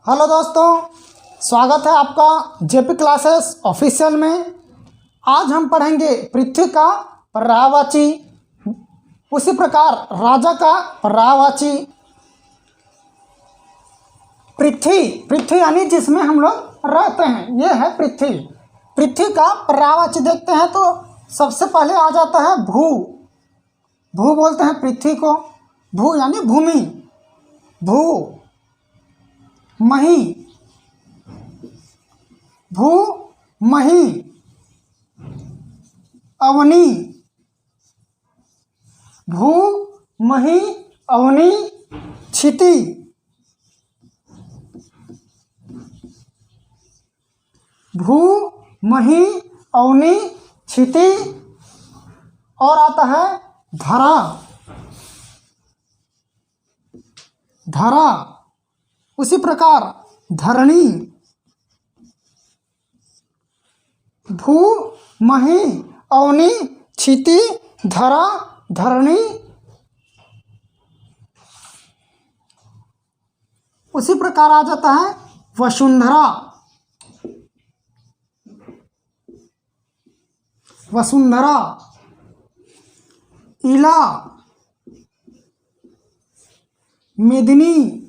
Hello दोस्तों, स्वागत है आपका जेपी क्लासेस ऑफिशियल में। आज हम पढ़ेंगे पृथ्वी का पर्यायवाची, उसी प्रकार राजा का पर्यायवाची। पृथ्वी यानी जिसमें हम लोग रहते हैं, ये है पृथ्वी। पृथ्वी का पर्यायवाची देखते हैं तो सबसे पहले आ जाता है भू। भू बोलते हैं पृथ्वी को। भू यानी भूमि। भू मही, भू मही, अवनी, भू मही अवनी, क्षिति, भू मही अवनी क्षिति। और आता है धरा। धरा उसी प्रकार धरणी, भू मही अवनी क्षिति धरा धरणी। उसी प्रकार आ जाता है वसुंधरा। वसुंधरा, इला, मेदिनी,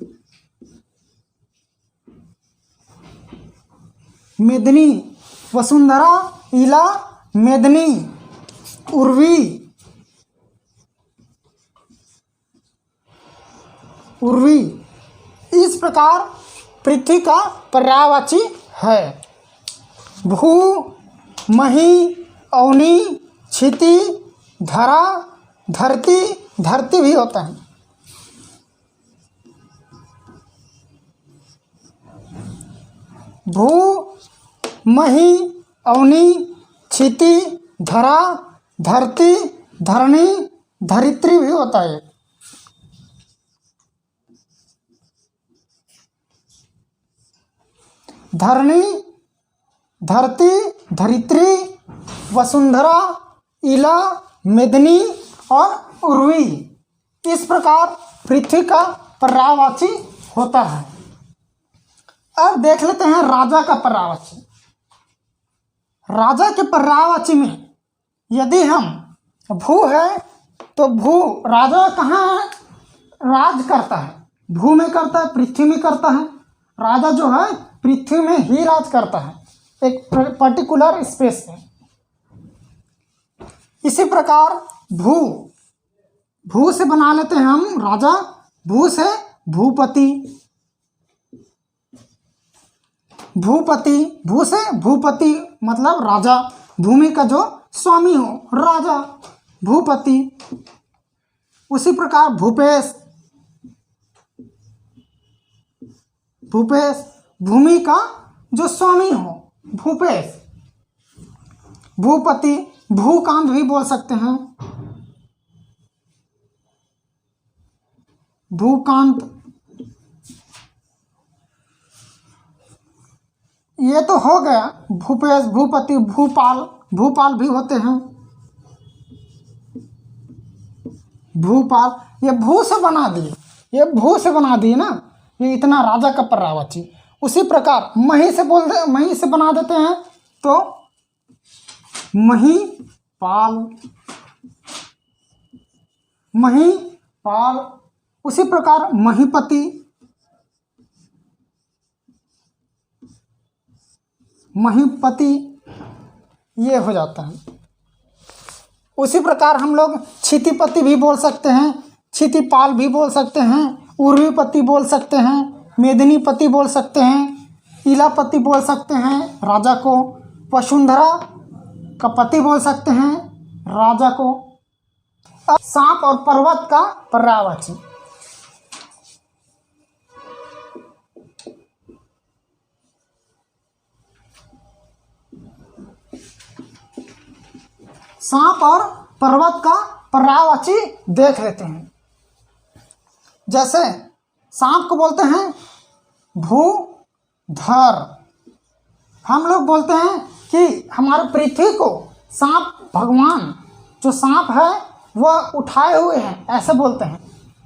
मेदिनी, वसुंधरा, इला, मेदिनी, उर्वी, उर्वी। इस प्रकार पृथ्वी का पर्यायवाची है। भू मही अवनी क्षिति धरा धरती। धरती भी होता है। भू मही अवनी क्षिति धरा धरती धरणी धरित्री भी होता है। धरणी, धरती, धरित्री, वसुंधरा, इला, मेदिनी और उर्वी। इस प्रकार पृथ्वी का पर्यायवाची होता है। अब देख लेते हैं राजा का पर्यायवाची। राजा के पर्यायवाची में यदि हम भू है तो भू राजा कहाँ है? राज करता है। भू में करता है, पृथ्वी में करता है। राजा जो है पृथ्वी में ही राज करता है, एक पर्टिकुलर स्पेस में। इसी प्रकार भू, भू से बना लेते हैं हम राजा। भू से भूपति, भूपति, भू से भूपति मतलब राजा, भूमि का जो स्वामी हो, राजा, भूपति। उसी प्रकार भूपेश, भूपेश भूमि का जो स्वामी हो, भूपेश। भूपति, भूकांत भी बोल सकते हैं, भूकांत। ये तो हो गया भूपेश, भूपति, भूपाल। भूपाल भी होते हैं, भूपाल। ये भू से बना दिए, ये भू से बना दिए ना, ये इतना राजा का पर्यायवाची। उसी प्रकार मही से मही से बना देते हैं तो मही पाल, मही पाल। उसी प्रकार महीपति, महीपति, ये हो जाता है। उसी प्रकार हम लोग क्षितिपति भी बोल सकते हैं, क्षितिपाल भी बोल सकते हैं, उर्वीपति बोल सकते हैं, मेदिनीपति बोल सकते हैं, इलापति बोल सकते हैं राजा को, वसुंधरा का पति बोल सकते हैं राजा को। अब सांप और पर्वत का पर्यायवाची। सांप और पर्वत का पर्यायवाची देख लेते हैं। जैसे सांप को बोलते हैं भूधर। हम लोग बोलते हैं कि हमारे पृथ्वी को सांप, भगवान जो सांप है वह उठाए हुए हैं, ऐसे बोलते हैं।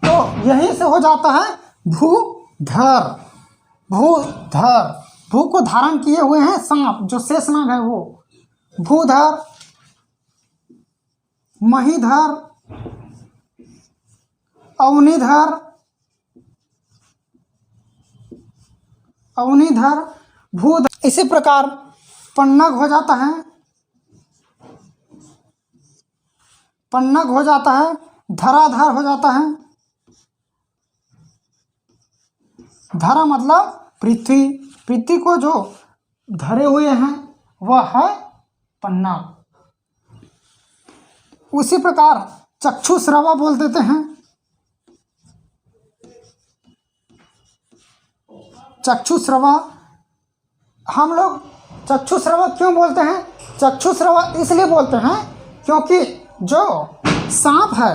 तो यहीं से हो जाता है भूधर। भूधर, भू को धारण किए हुए हैं सांप, जो शेषनाग है वो। भूधर, महीधर, अवनीधर, अवनीधर, भूधर। इसी प्रकार पन्नग हो जाता है, पन्नग हो जाता है, धराधर हो जाता है। धरा मतलब पृथ्वी, पृथ्वी को जो धरे हुए हैं वह है पन्नग। उसी प्रकार चक्षुश्रवा बोल देते हैं। चक्षुश्रवा, हम लोग चक्षुश्रवा क्यों बोलते हैं? चक्षुश्रवा इसलिए बोलते हैं क्योंकि जो सांप है,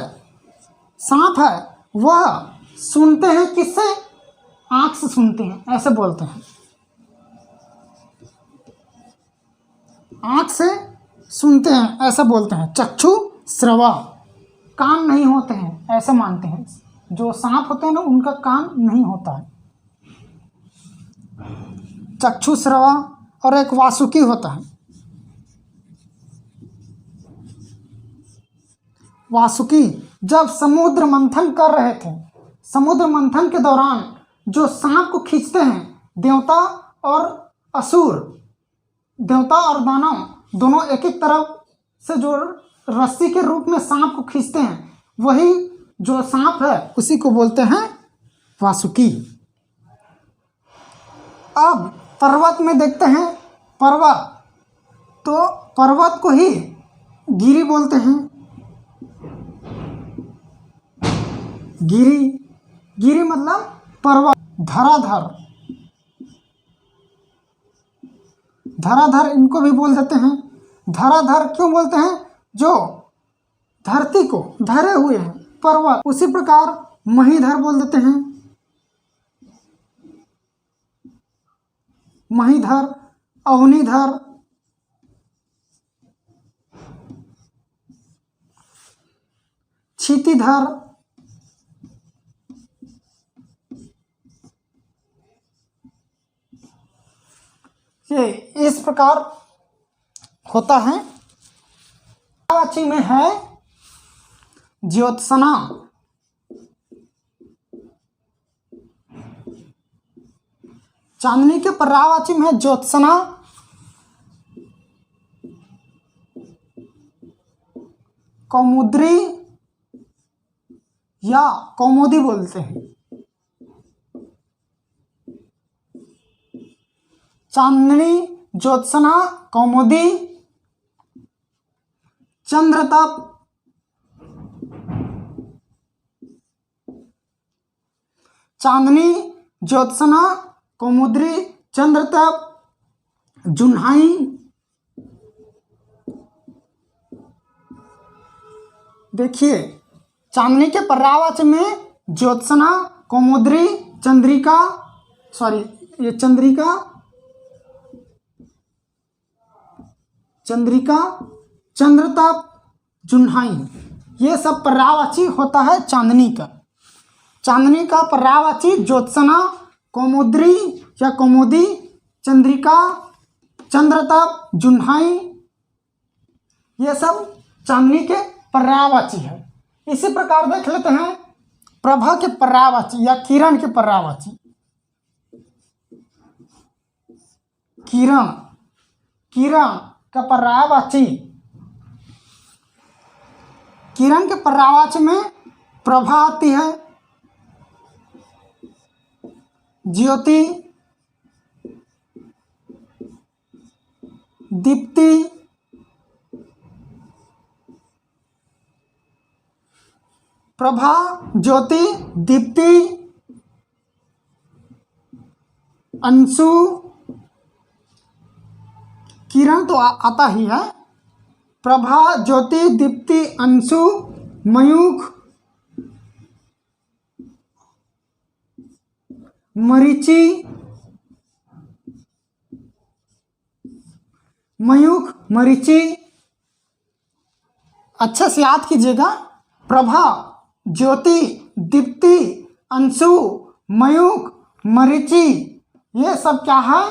सांप है वह सुनते हैं किससे? आँख से सुनते हैं, ऐसे बोलते हैं। आँख से सुनते हैं ऐसा बोलते हैं। चक्षु श्रवा, कान नहीं होते हैं ऐसे मानते हैं। जो सांप होते हैं ना उनका कान नहीं होता है। चक्षु श्रवा। और एक वासुकी होता है। वासुकी जब समुद्र मंथन कर रहे थे, समुद्र मंथन के दौरान जो सांप को खींचते हैं, देवता और असुर, देवता और दानव दोनों एक एक तरफ से जो रस्सी के रूप में सांप को खींचते हैं, वही जो सांप है उसी को बोलते हैं वासुकी। अब पर्वत में देखते हैं, पर्वत, तो पर्वत को ही गिरी बोलते हैं। गिरी, गिरी मतलब पर्वत। धराधर, धराधर इनको भी बोल देते हैं। धराधर क्यों बोलते हैं? जो धरती को धरे हुए हैं, पर्वत। उसी प्रकार महीधर बोल देते हैं। महीधर, अवनीधर, क्षितिधर, ये इस प्रकार होता है। पर्यायवाची में है ज्योत्सना, चांदनी के पर्यायवाची में है ज्योत्सना, कौमुद्री या कौमुदी बोलते हैं। चांदनी, ज्योत्सना, कौमुदी, चंद्रतप, चांदनी, ज्योत्सना, कौमुदी, चंद्रतप, जुन्हाई। देखिए, चांदनी के पर्यायवाची में ज्योत्सना, कौमुदी, चंद्रिका, ये चंद्रिका, चंद्रिका, चंद्रतप, जुन्हाई, ये सब पर्यायवाची होता है चांदनी का। चांदनी का पर्यायवाची ज्योत्सना, कौमुदी या कौमुदी, चंद्रिका, चंद्रतप, जुन्हाई, ये सब चांदनी के पर्यायवाची है। इसी प्रकार देख लेते हैं प्रभा के पर्यायवाची या किरण के पर्यायवाची। किरण, किरण का पर्यायवाची, किरण के पर्यायवाची में प्रभा आती है, ज्योति, दीप्ति, प्रभा, ज्योति, दीप्ति, अंशु, किरण तो आता ही है। प्रभा, ज्योति, दीप्ति, अंशु, मयूख, मरीचि, मयूख, मरीचि। अच्छे से याद कीजिएगा, प्रभा, ज्योति, दीप्ति, अंशु, मयूख, मरीचि, ये सब क्या है,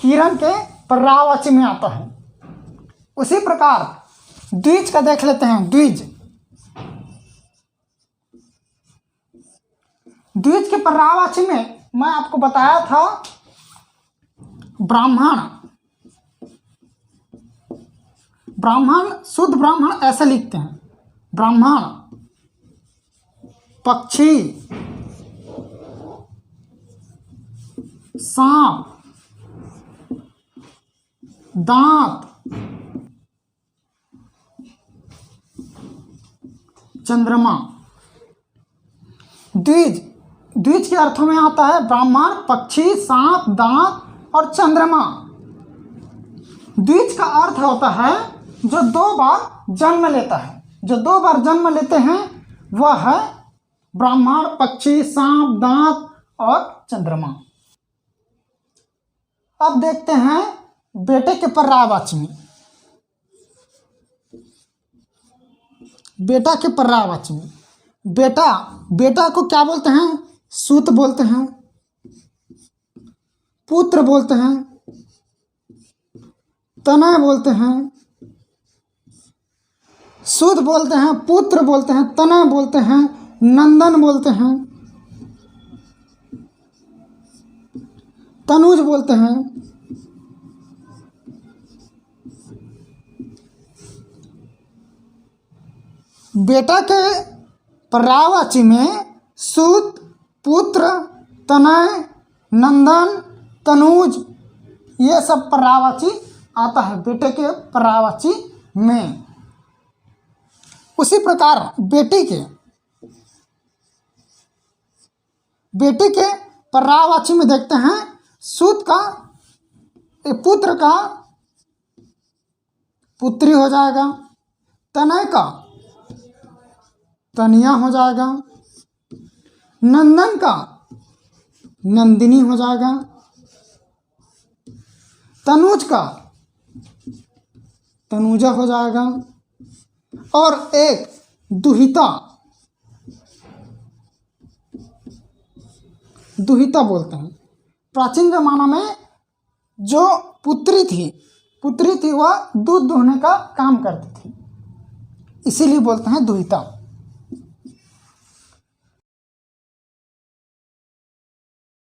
किरण के पर्यायवाची में आता है। उसी प्रकार द्विज का देख लेते हैं। द्विज के पर्यायवाची में मैं आपको बताया था ब्राह्मण। शुद्ध ब्राह्मण ऐसे लिखते हैं, ब्राह्मण, पक्षी, सांप, दांत, चंद्रमा। द्विज के अर्थों में आता है ब्राह्मण, पक्षी, सांप, दांत और चंद्रमा। द्विज का अर्थ होता है जो 2 बार जन्म लेता है। जो 2 बार जन्म लेते हैं वह है ब्राह्मण, पक्षी, सांप, दांत और चंद्रमा। अब देखते हैं बेटे के पर्यायवाची में। बेटा के पर्यायवाची में बेटा को क्या बोलते हैं? सूत बोलते हैं, पुत्र बोलते हैं, तनय बोलते हैं। सूत बोलते हैं, पुत्र बोलते हैं, तनय बोलते हैं, नंदन बोलते हैं, तनुज बोलते हैं। बेटा के पर्यायवाची में सूत, पुत्र, तनय, नंदन, तनुज ये सब पर्यायवाची आता है बेटे के पर्यायवाची में। उसी प्रकार बेटी के पर्यायवाची में देखते हैं। सूत का पुत्र का पुत्री हो जाएगा, तनय का तनिया हो जाएगा, नंदन का नंदिनी हो जाएगा, तनुज का तनुजा हो जाएगा और एक दुहिता बोलते हैं। प्राचीन जमाना में जो पुत्री थी वह दूध दुहने का काम करती थी, इसीलिए बोलते हैं दुहिता।